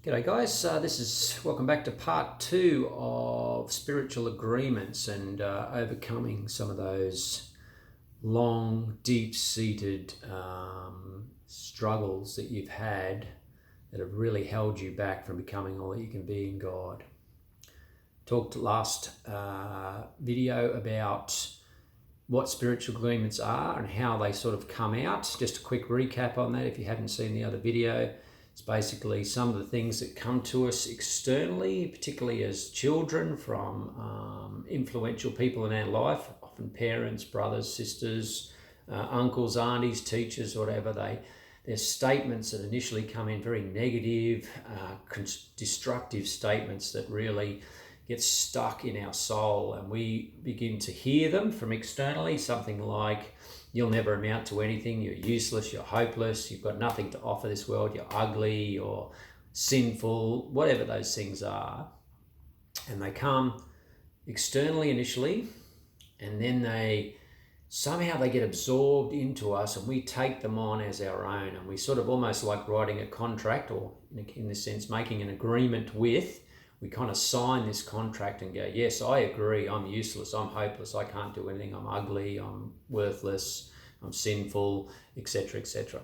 G'day guys, welcome back to part 2 of spiritual agreements and overcoming some of those long, deep-seated struggles that you've had that have really held you back from becoming all that you can be in God. Talked last video about what spiritual agreements are and how they sort of come out. Just a quick recap on that if you haven't seen the other video. It's basically some of the things that come to us externally, particularly as children from influential people in our life, often parents, brothers, sisters, uncles, aunties, teachers, whatever. They're statements that initially come in very negative, destructive statements that really get stuck in our soul, and we begin to hear them from externally, something like, you'll never amount to anything, you're useless, you're hopeless, you've got nothing to offer this world, you're ugly, you're sinful, whatever those things are. And they come externally initially, and then they get absorbed into us, and we take them on as our own, and we sort of almost like writing a contract, or in this sense making an agreement with. We kind of sign this contract and go, yes, I agree, I'm useless, I'm hopeless, I can't do anything, I'm ugly, I'm worthless, I'm sinful, etc., etc.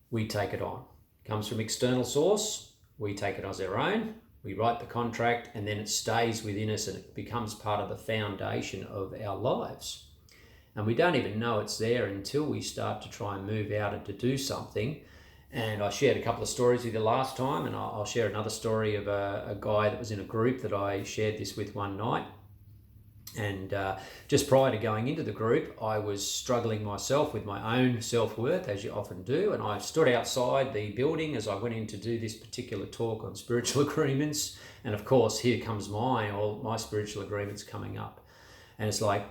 We take it on. It comes from external source, we take it as our own, we write the contract, and then it stays within us and it becomes part of the foundation of our lives. And we don't even know it's there until we start to try and move out and to do something. And I shared a couple of stories with you last time, and I'll share another story of a guy that was in a group that I shared this with one night. And just prior to going into the group, I was struggling myself with my own self-worth, as you often do. And I stood outside the building as I went in to do this particular talk on spiritual agreements. And of course, here comes all my spiritual agreements coming up. And it's like,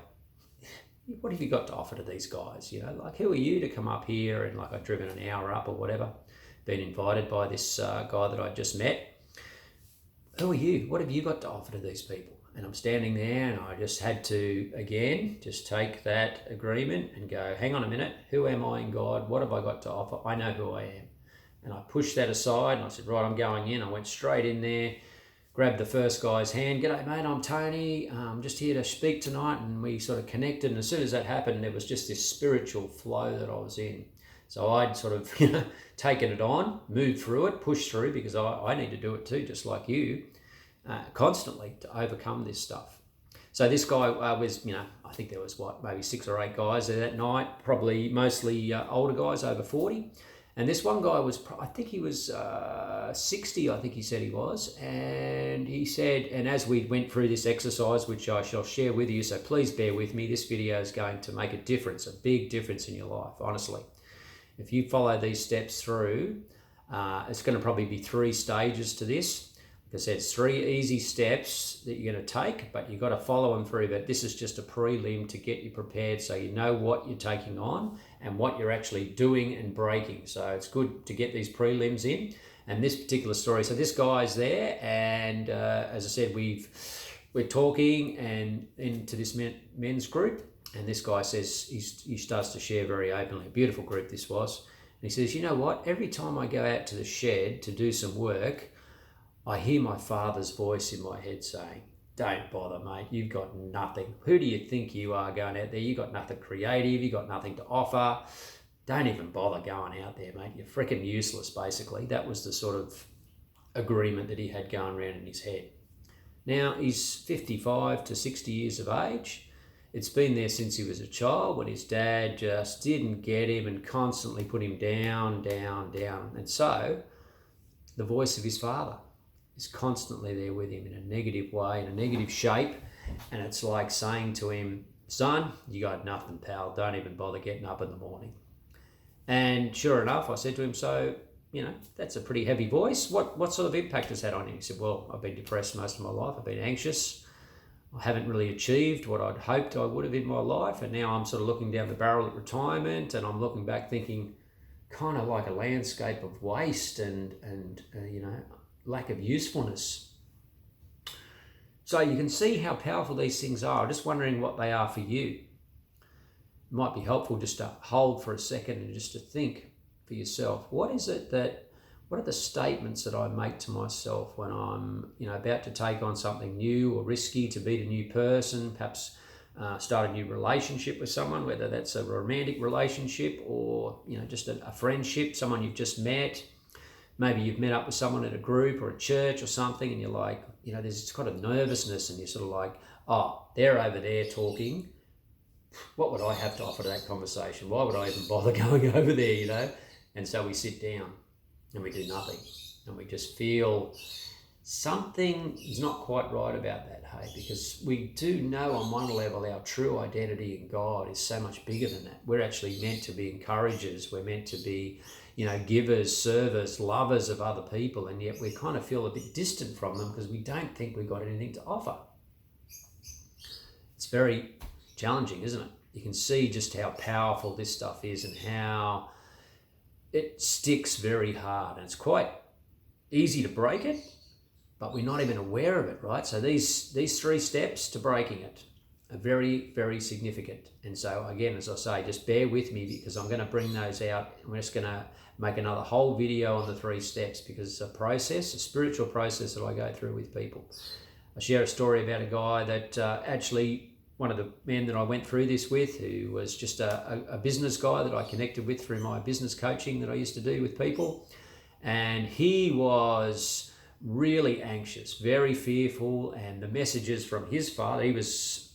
what have you got to offer to these guys? You know, like, who are you to come up here? And like, I'd driven an hour up or whatever, been invited by this guy that I just met. Who are you? What have you got to offer to these people? And I'm standing there, and I just had to, again, just take that agreement and go, hang on a minute, who am I in God? What have I got to offer? I know who I am. And I pushed that aside, and I said, right, I'm going in. I went straight in there, grabbed the first guy's hand. G'day, mate, I'm Tony. I'm just here to speak tonight. And we sort of connected. And as soon as that happened, there was just this spiritual flow that I was in. So I'd sort of, taken it on, moved through it, pushed through, because I need to do it too, just like you, constantly to overcome this stuff. So this guy was, I think there was maybe 6 or 8 guys there that night, probably mostly older guys over 40. And this one guy was, I think he was 60, I think he said he was. And he said, and as we went through this exercise, which I shall share with you, so please bear with me, this video is going to make a difference, a big difference in your life, honestly. If you follow these steps through, it's going to probably be 3 stages to this. Like I said, it's 3 easy steps that you're going to take, but you've got to follow them through. But this is just a prelim to get you prepared so you know what you're taking on and what you're actually doing and breaking. So it's good to get these prelims in. And this particular story, so this guy's there, and as I said, we're talking and into this men's group, and this guy says, he starts to share very openly. A beautiful group this was. And he says, you know what? Every time I go out to the shed to do some work, I hear my father's voice in my head saying, don't bother, mate. You've got nothing. Who do you think you are going out there? You've got nothing creative. You've got nothing to offer. Don't even bother going out there, mate. You're freaking useless, basically. That was the sort of agreement that he had going around in his head. Now, he's 55 to 60 years of age. It's been there since he was a child, when his dad just didn't get him and constantly put him down, down, down. And so the voice of his father is constantly there with him in a negative way, in a negative shape. And it's like saying to him, son, you got nothing, pal. Don't even bother getting up in the morning. And sure enough, I said to him, so, that's a pretty heavy voice. What sort of impact has that on you? He said, well, I've been depressed most of my life. I've been anxious. I haven't really achieved what I'd hoped I would have in my life. And now I'm sort of looking down the barrel at retirement, and I'm looking back thinking kind of like a landscape of waste and lack of usefulness. So you can see how powerful these things are. I'm just wondering what they are for you. It might be helpful just to hold for a second and just to think for yourself. What is it that What are the statements that I make to myself when I'm, about to take on something new or risky, to meet a new person, perhaps start a new relationship with someone, whether that's a romantic relationship or, just a friendship, someone you've just met. Maybe you've met up with someone at a group or a church or something, and you're like, there's kind of nervousness, and you're sort of like, oh, they're over there talking. What would I have to offer to that conversation? Why would I even bother going over there, And so we sit down and we do nothing. And we just feel something is not quite right about that, hey? Because we do know on one level our true identity in God is so much bigger than that. We're actually meant to be encouragers. We're meant to be, givers, servers, lovers of other people. And yet we kind of feel a bit distant from them because we don't think we've got anything to offer. It's very challenging, isn't it? You can see just how powerful this stuff is and how it sticks very hard. And it's quite easy to break it, but we're not even aware of it, right? So these 3 steps to breaking it are very, very significant. And so again, as I say, just bear with me because I'm going to bring those out. I'm just going to make another whole video on the 3 steps because it's a process, a spiritual process that I go through with people. I share a story about a guy that actually, one of the men that I went through this with, who was just a business guy that I connected with through my business coaching that I used to do with people. And he was really anxious, very fearful, and the messages from his father, he was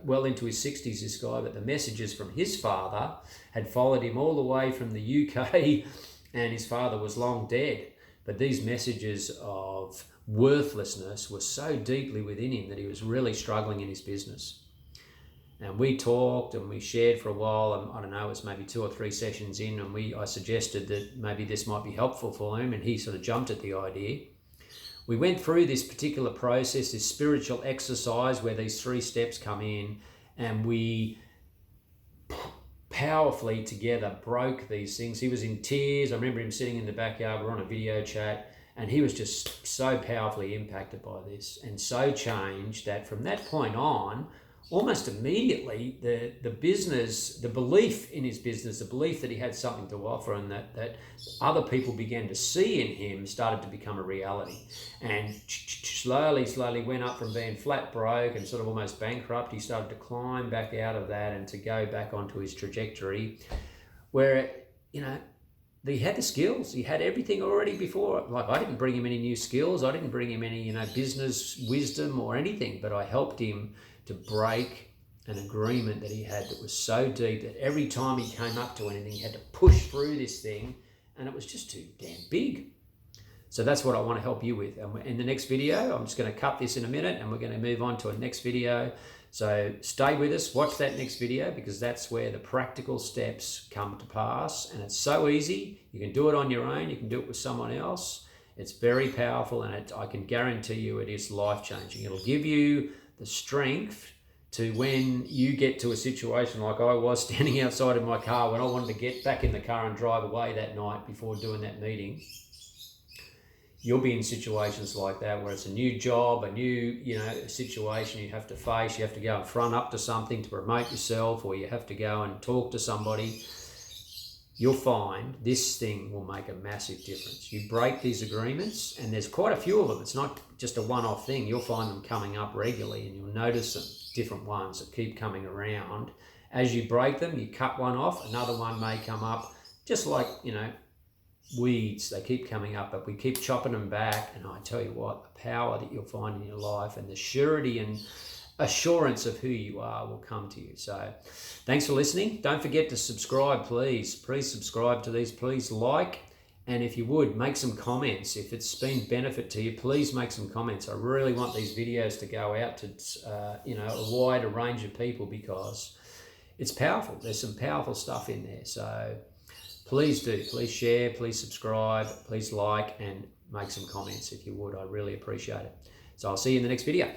well into his 60s, this guy, but the messages from his father had followed him all the way from the UK, and his father was long dead. But these messages of worthlessness were so deeply within him that he was really struggling in his business. And we talked and we shared for a while, and I don't know, it was maybe 2 or 3 sessions in, and I suggested that maybe this might be helpful for him, and he sort of jumped at the idea. We went through this particular process, this spiritual exercise where these 3 steps come in, and we powerfully together broke these things. He was in tears. I remember him sitting in the backyard, we're on a video chat, and he was just so powerfully impacted by this and so changed that from that point on, almost immediately, the business, the belief in his business, the belief that he had something to offer and that other people began to see in him started to become a reality. And slowly went up from being flat broke and sort of almost bankrupt. He started to climb back out of that and to go back onto his trajectory where, he had the skills. He had everything already before. Like, I didn't bring him any new skills. I didn't bring him any, business wisdom or anything, but I helped him to break an agreement that he had that was so deep that every time he came up to anything, he had to push through this thing, and it was just too damn big. So that's what I want to help you with. And in the next video, I'm just going to cut this in a minute, and we're going to move on to a next video. So stay with us, watch that next video, because that's where the practical steps come to pass. And it's so easy. You can do it on your own. You can do it with someone else. It's very powerful, and I can guarantee you it is life-changing. It'll give you the strength to, when you get to a situation like I was standing outside of my car when I wanted to get back in the car and drive away that night before doing that meeting, you'll be in situations like that where it's a new job, a new situation you have to face. You have to go and front up to something to promote yourself, or you have to go and talk to somebody. You'll find this thing will make a massive difference. You break these agreements, and there's quite a few of them. It's not just a one-off thing. You'll find them coming up regularly, and you'll notice them, different ones that keep coming around. As you break them, you cut one off, another one may come up, just like, weeds. They keep coming up, but we keep chopping them back, and I tell you what, the power that you'll find in your life and the surety and assurance of who you are will come to you. So thanks for listening. Don't forget to subscribe, please subscribe to these. Please like, and if you would, make some comments. If it's been benefit to you, please make some comments. I really want these videos to go out to a wider range of people, because it's powerful. There's some powerful stuff in there. So please share, please subscribe, please like, and make some comments if you would. I really appreciate it. So I'll see you in the next video.